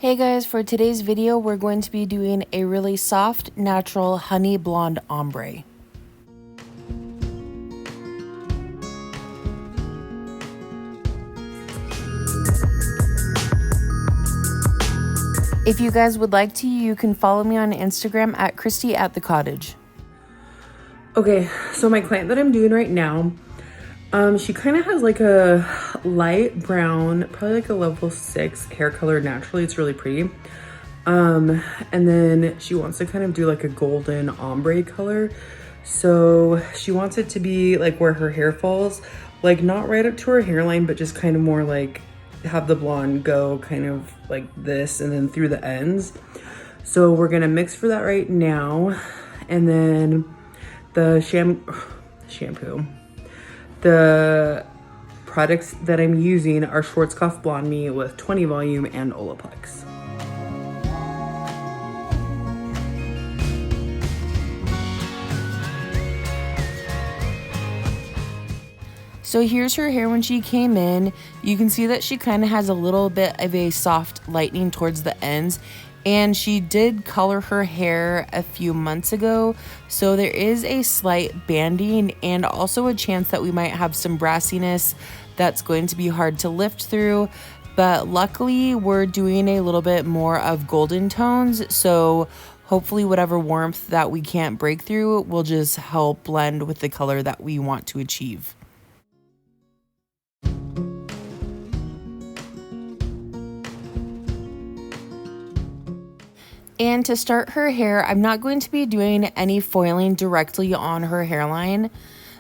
Hey guys, for today's video, we're going to be doing a really soft, natural honey blonde ombre. If you guys would like to, you can follow me on Instagram at Christy@thecottage. Okay, so my client that I'm doing right now, she kind of has like a light brown, probably like a level 6 hair color naturally. It's really pretty. And then she wants to kind of do like a golden ombre color. So she wants it to be like where her hair falls, like not right up to her hairline, but just kind of more like have the blonde go kind of like this and then through the ends. So we're gonna mix for that right now. And then the shampoo. The products that I'm using are Schwarzkopf BlondeMe with 20 volume and Olaplex. So here's her hair when she came in. You can see that she kind of has a little bit of a soft lightening towards the ends, and she did color her hair a few months ago, so there is a slight banding and also a chance that we might have some brassiness that's going to be hard to lift through. But luckily we're doing a little bit more of golden tones, so hopefully whatever warmth that we can't break through will just help blend with the color that we want to achieve. And to start her hair, I'm not going to be doing any foiling directly on her hairline.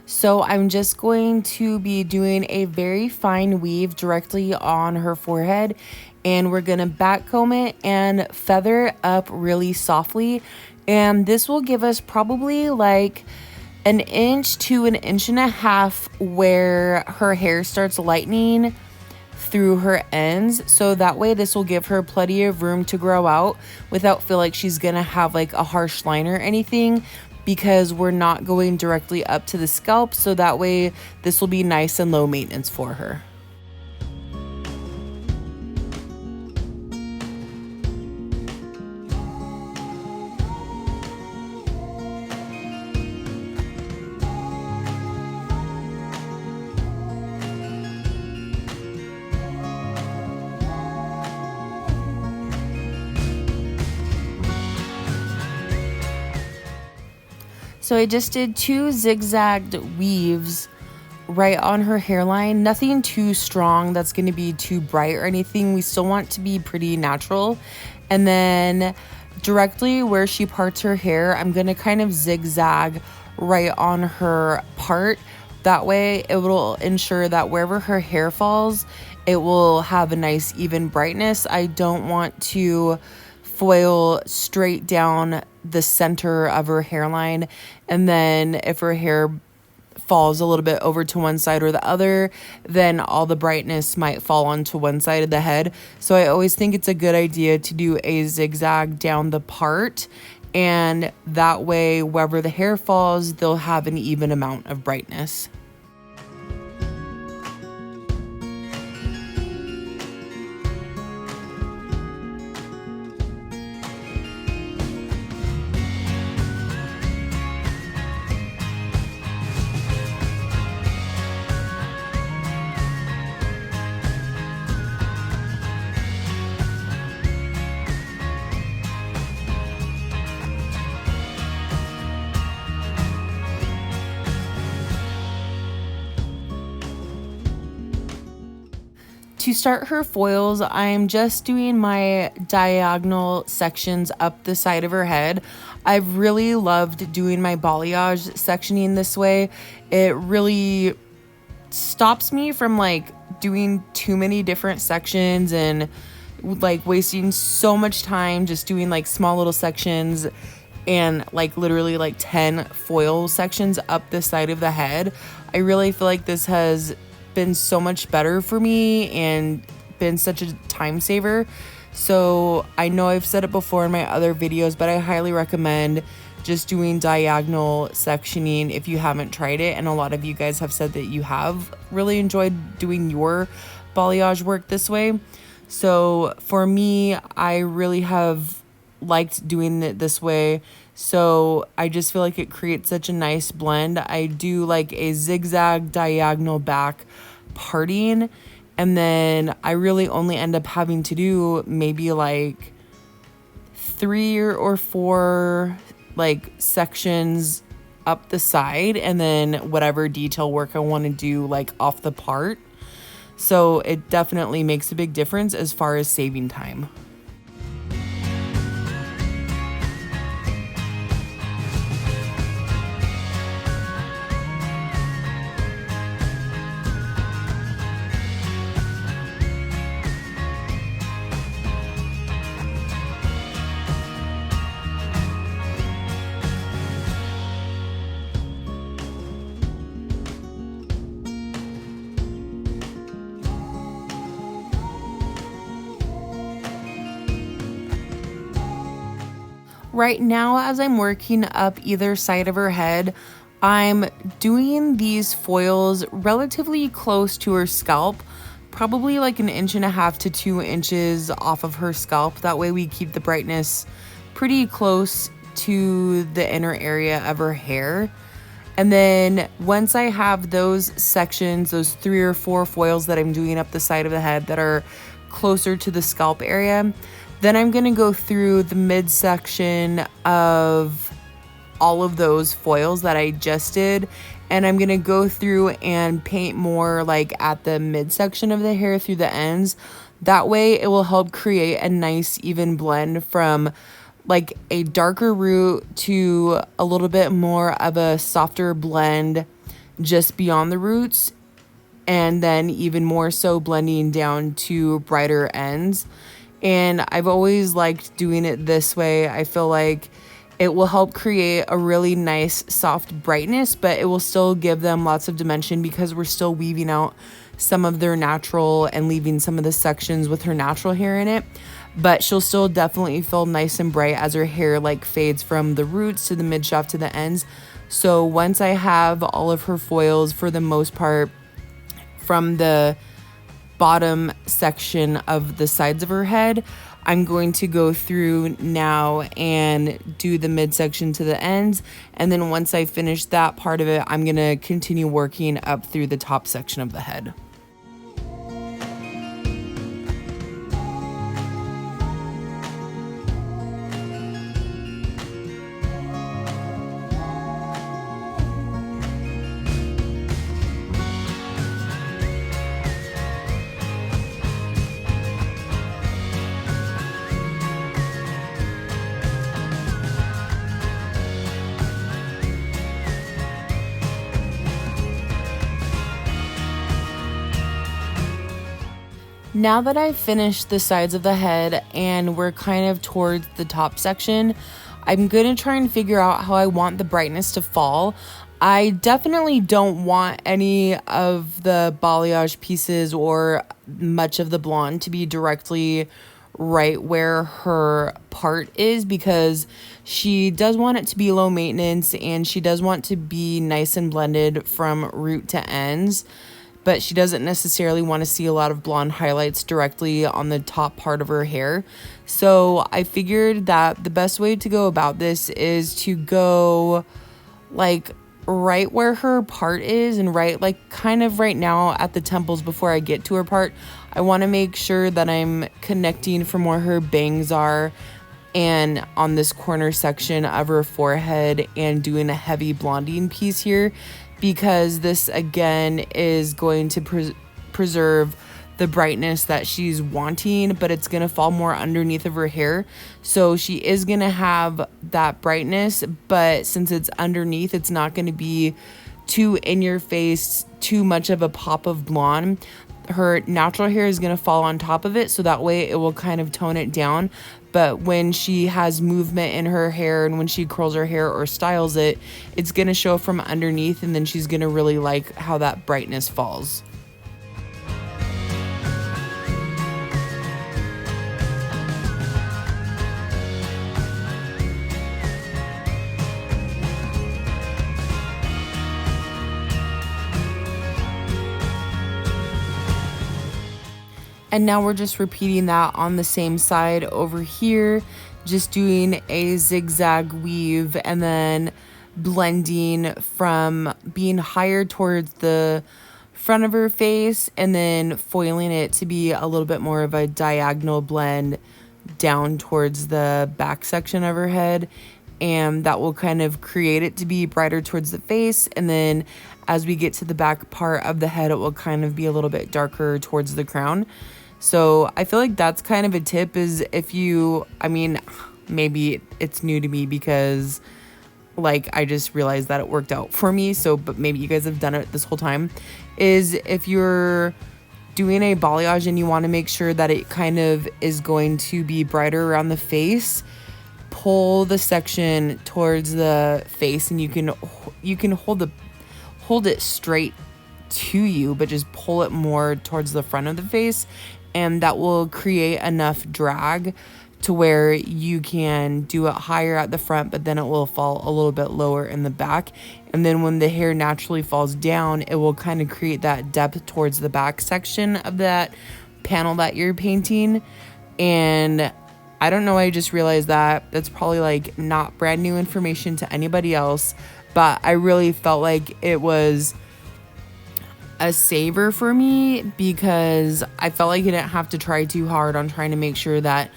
So I'm just going to be doing a very fine weave directly on her forehead. And we're gonna backcomb it and feather it up really softly. And this will give us probably like an inch to an inch and a half where her hair starts lightening through her ends, so that way this will give her plenty of room to grow out without feel like she's gonna have like a harsh line or anything, because we're not going directly up to the scalp, so that way this will be nice and low maintenance for her. So I just did 2 zigzagged weaves right on her hairline. Nothing too strong that's going to be too bright or anything. We still want to be pretty natural. And then directly where she parts her hair, I'm going to kind of zigzag right on her part. That way it will ensure that wherever her hair falls, it will have a nice even brightness. I don't want to foil straight down the center of her hairline, and then if her hair falls a little bit over to one side or the other, then all the brightness might fall onto one side of the head. So I always think it's a good idea to do a zigzag down the part, and that way wherever the hair falls, they'll have an even amount of brightness. To start her foils, I'm just doing my diagonal sections up the side of her head. I've really loved doing my balayage sectioning this way. It really stops me from like doing too many different sections and like wasting so much time just doing like small little sections and like literally like 10 foil sections up the side of the head. I really feel like this has been so much better for me and been such a time saver. So I know I've said it before in my other videos, but I highly recommend just doing diagonal sectioning if you haven't tried it. And a lot of you guys have said that you have really enjoyed doing your balayage work this way. So for me, I really have liked doing it this way. So I just feel like it creates such a nice blend. I do like a zigzag diagonal back parting, and then I really only end up having to do maybe like 3 or 4 like sections up the side, and then whatever detail work I want to do like off the part. So it definitely makes a big difference as far as saving time. Right now, as I'm working up either side of her head, I'm doing these foils relatively close to her scalp, probably like 1.5 to 2 inches off of her scalp. That way we keep the brightness pretty close to the inner area of her hair. And then once I have those sections, those 3 or 4 foils that I'm doing up the side of the head that are closer to the scalp area, then I'm going to go through the midsection of all of those foils that I just did, and I'm going to go through and paint more like at the midsection of the hair through the ends. That way it will help create a nice even blend from like a darker root to a little bit more of a softer blend just beyond the roots, and then even more so blending down to brighter ends. And I've always liked doing it this way. I feel like it will help create a really nice soft brightness, but it will still give them lots of dimension because we're still weaving out some of their natural and leaving some of the sections with her natural hair in it. But she'll still definitely feel nice and bright as her hair like fades from the roots to the mid shaft to the ends. So once I have all of her foils for the most part from the bottom section of the sides of her head, I'm going to go through now and do the midsection to the ends. And then once I finish that part of it, I'm going to continue working up through the top section of the head. Now that I've finished the sides of the head and we're kind of towards the top section, I'm going to try and figure out how I want the brightness to fall. I definitely don't want any of the balayage pieces or much of the blonde to be directly right where her part is, because she does want it to be low maintenance and she does want to be nice and blended from root to ends. But she doesn't necessarily want to see a lot of blonde highlights directly on the top part of her hair. So I figured that the best way to go about this is to go like right where her part is, and right like kind of right now at the temples before I get to her part. I want to make sure that I'm connecting from where her bangs are and on this corner section of her forehead and doing a heavy blonding piece here, because this again is going to preserve the brightness that she's wanting, but it's going to fall more underneath of her hair. So she is going to have that brightness, but since it's underneath, it's not going to be too in your face, too much of a pop of blonde. Her natural hair is going to fall on top of it, so that way it will kind of tone it down. But when she has movement in her hair and when she curls her hair or styles it, it's going to show from underneath, and then she's going to really like how that brightness falls. And now we're just repeating that on the same side over here, just doing a zigzag weave and then blending from being higher towards the front of her face and then foiling it to be a little bit more of a diagonal blend down towards the back section of her head. And that will kind of create it to be brighter towards the face. And then as we get to the back part of the head, it will kind of be a little bit darker towards the crown. So I feel like that's kind of a tip, is if you, I mean, maybe it's new to me because like I just realized that it worked out for me. So, but maybe you guys have done it this whole time, is if you're doing a balayage and you want to make sure that it kind of is going to be brighter around the face, pull the section towards the face, and you can hold it straight to you, but just pull it more towards the front of the face, and that will create enough drag to where you can do it higher at the front, but then it will fall a little bit lower in the back. And then when the hair naturally falls down, it will kind of create that depth towards the back section of that panel that you're painting. And I don't know, I just realized that that's probably like not brand new information to anybody else, but I really felt like it was a saver for me because I felt like I didn't have to try too hard on trying to make sure that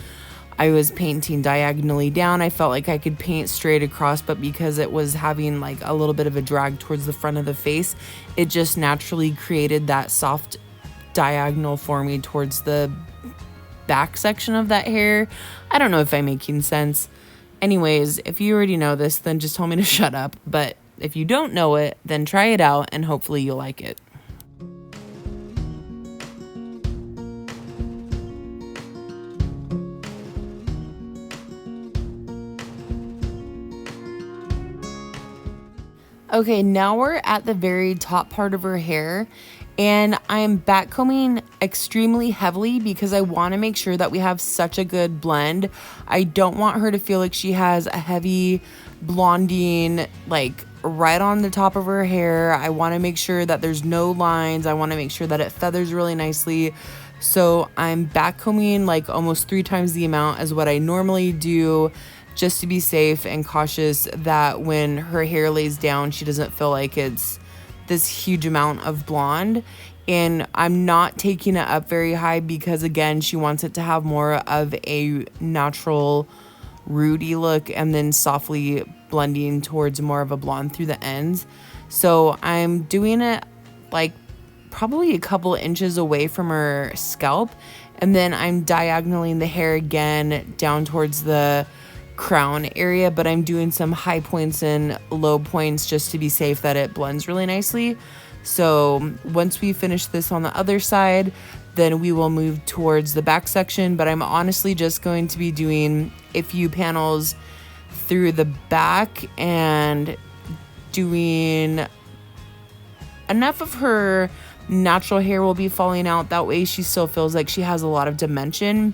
I was painting diagonally down. I felt like I could paint straight across, but because it was having like a little bit of a drag towards the front of the face, it just naturally created that soft diagonal for me towards the back section of that hair. I don't know if I'm making sense. Anyways, if you already know this, then just tell me to shut up. But if you don't know it, then try it out and hopefully you'll like it. Okay, now we're at the very top part of her hair, and I'm backcombing extremely heavily because I want to make sure that we have such a good blend. I don't want her to feel like she has a heavy blonding like right on the top of her hair. I want to make sure that there's no lines. I want to make sure that it feathers really nicely. So I'm backcombing like almost 3 times the amount as what I normally do, just to be safe and cautious that when her hair lays down, she doesn't feel like it's this huge amount of blonde. And I'm not taking it up very high because, again, she wants it to have more of a natural rooty look and then softly blending towards more of a blonde through the ends. So I'm doing it like probably a couple inches away from her scalp, and then I'm diagonaling the hair again down towards the crown area, but I'm doing some high points and low points just to be safe that it blends really nicely. So once we finish this on the other side, then we will move towards the back section, but I'm honestly just going to be doing a few panels through the back and doing enough of her natural hair will be falling out. That way she still feels like she has a lot of dimension,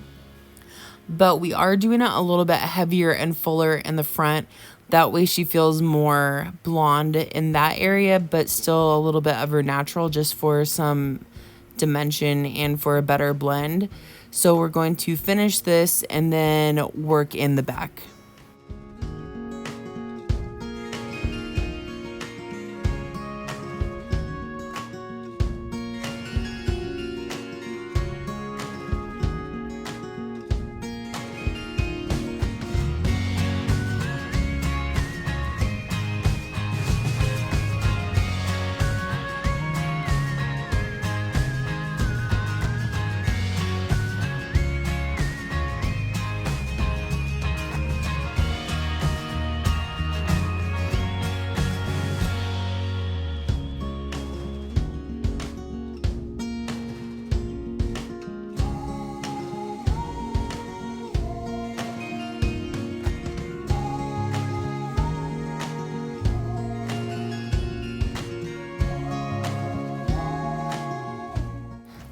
but we are doing it a little bit heavier and fuller in the front. That way she feels more blonde in that area, but still a little bit of her natural, just for some dimension and for a better blend. So we're going to finish this and then work in the back.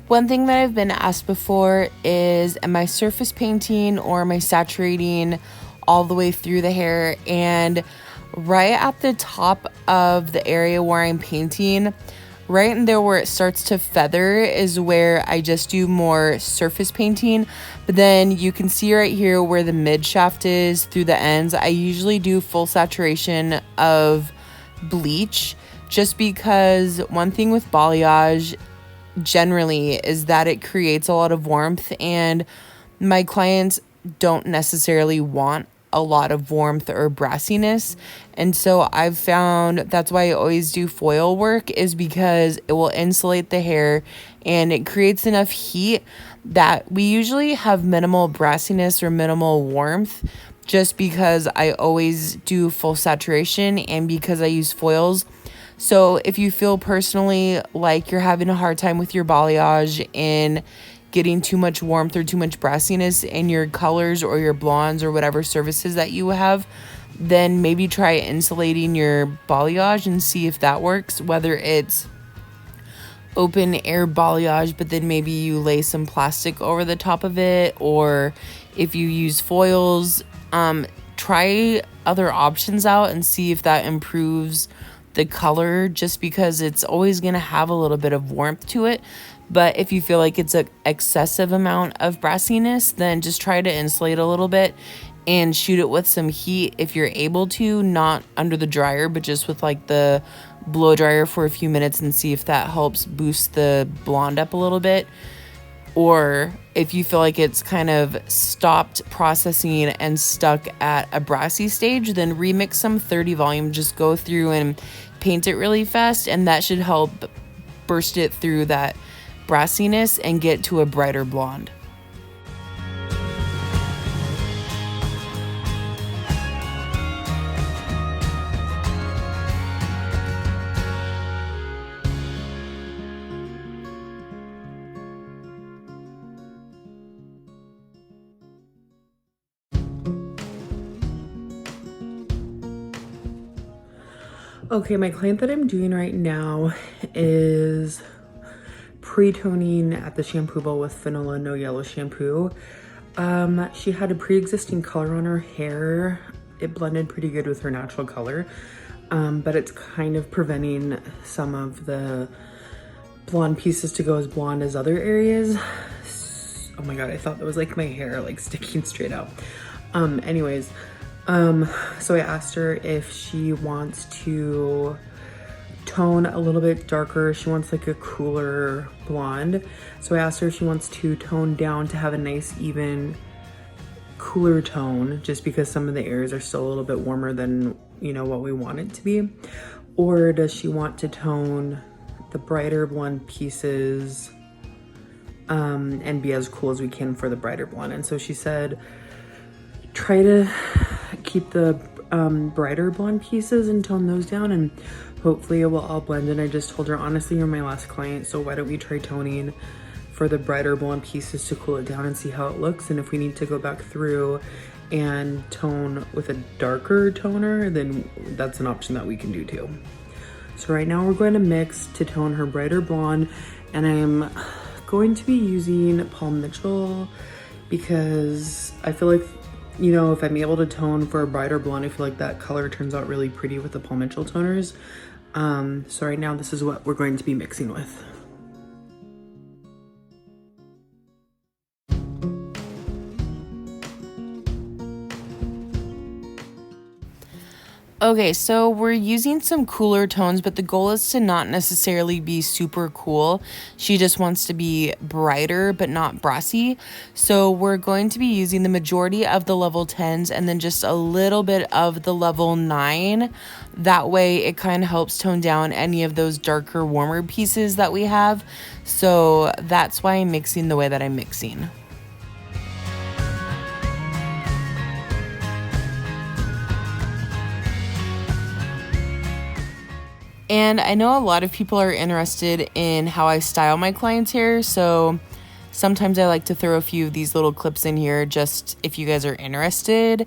One thing that I've been asked before is, am I surface painting or am I saturating all the way through the hair? And right at the top of the area where I'm painting, Right in there where it starts to feather is where I just do more surface painting. But then you can see right here where the mid shaft is through the ends. I usually do full saturation of bleach, just because one thing with balayage generally is that it creates a lot of warmth, and my clients don't necessarily want a lot of warmth or brassiness. And so I've found that's why I always do foil work, is because it will insulate the hair and it creates enough heat that we usually have minimal brassiness or minimal warmth, just because I always do full saturation and because I use foils. So if you feel personally like you're having a hard time with your balayage and getting too much warmth or too much brassiness in your colors or your blondes or whatever surfaces that you have, then maybe try insulating your balayage and see if that works, whether it's open air balayage, but then maybe you lay some plastic over the top of it, or if you use foils, try other options out and see if that improves the color, just because it's always going to have a little bit of warmth to it. But if you feel like it's an excessive amount of brassiness, then just try to insulate a little bit and shoot it with some heat if you're able to, not under the dryer, but just with like the blow dryer for a few minutes, and see if that helps boost the blonde up a little bit. Or if you feel like it's kind of stopped processing and stuck at a brassy stage, then remix some 30 volume. Just go through and paint it really fast, and that should help burst it through that brassiness and get to a brighter blonde. Okay, my client that I'm doing right now is pre-toning at the shampoo bowl with Finola No Yellow shampoo. She had a pre-existing color on her hair. It blended pretty good with her natural color, but it's kind of preventing some of the blonde pieces to go as blonde as other areas. Oh my god, I thought that was like my hair like sticking straight out. Anyways, so I asked her if she wants to tone a little bit darker. She wants like a cooler blonde. So I asked her if she wants to tone down to have a nice even cooler tone, just because some of the areas are still a little bit warmer than, you know, what we want it to be. Or does she want to tone the brighter blonde pieces and be as cool as we can for the brighter blonde? And so she said, try to keep the brighter blonde pieces and tone those down, and hopefully it will all blend in. I just told her, honestly, you're my last client, so why don't we try toning for the brighter blonde pieces to cool it down and see how it looks. And if we need to go back through and tone with a darker toner, then that's an option that we can do too. So right now we're going to mix to tone her brighter blonde, and I'm going to be using Paul Mitchell because I feel like, you know, if I'm able to tone for a brighter blonde, I feel like that color turns out really pretty with the Paul Mitchell toners. So right now this is what we're going to be mixing with. Okay, so we're using some cooler tones, but the goal is to not necessarily be super cool. She just wants to be brighter, but not brassy. So we're going to be using the majority of the level 10s and then just a little bit of the level 9. That way it kind of helps tone down any of those darker, warmer pieces that we have. So that's why I'm mixing the way that I'm mixing. And I know a lot of people are interested in how I style my clients' hair, so sometimes I like to throw a few of these little clips in here just if you guys are interested.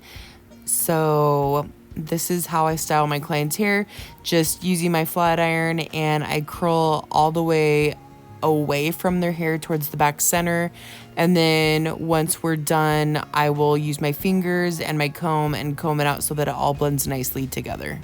So this is how I style my clients' hair, just using my flat iron, and I curl all the way away from their hair towards the back center. And then once we're done, I will use my fingers and my comb and comb it out so that it all blends nicely together.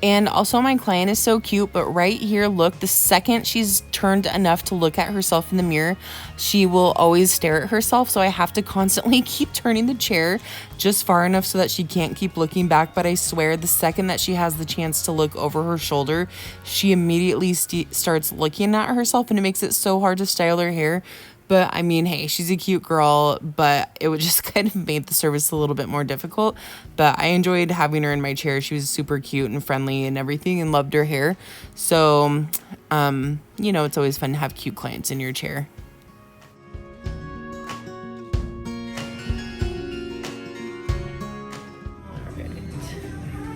And also my client is so cute, but right here, look, the second she's turned enough to look at herself in the mirror, she will always stare at herself. So I have to constantly keep turning the chair just far enough so that she can't keep looking back. But I swear, the second that she has the chance to look over her shoulder, she immediately starts looking at herself, and it makes it so hard to style her hair. But I mean, hey, she's a cute girl, but it would just kind of made the service a little bit more difficult. But I enjoyed having her in my chair. She was super cute and friendly and everything, and loved her hair. So, you know, it's always fun to have cute clients in your chair.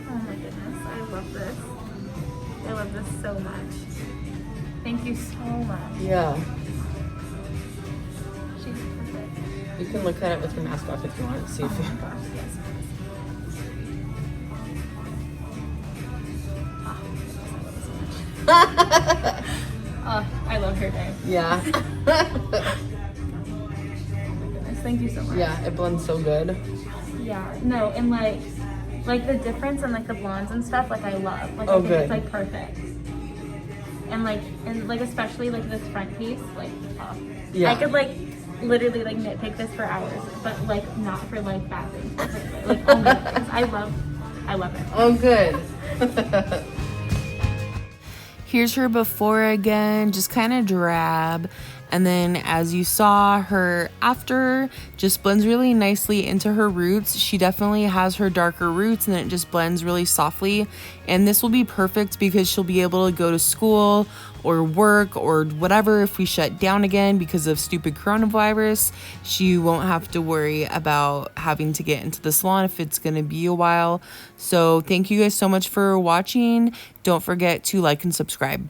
Oh my goodness, I love this. I love this so much. Thank you so much. Yeah. She's perfect. You can look at it with your mask off if you want. See if Oh my gosh, yes. Oh, I love her day. Yeah. Oh my goodness, thank you so much. Yeah, it blends so good. Yeah, no, and like the difference in like the blondes and stuff, like I love. Like Oh, I think good. it's like perfect. And like especially like this front piece, like Yeah. I could like literally like nitpick this for hours, but like not for like bad things. But for, like only good things. I love it. Oh, good. Here's her before again, just kind of drab. And then as you saw, her after just blends really nicely into her roots. She definitely has her darker roots, and it just blends really softly. And this will be perfect because she'll be able to go to school or work or whatever if we shut down again because of stupid coronavirus. She won't have to worry about having to get into the salon if it's going to be a while. So thank you guys so much for watching. Don't forget to like and subscribe.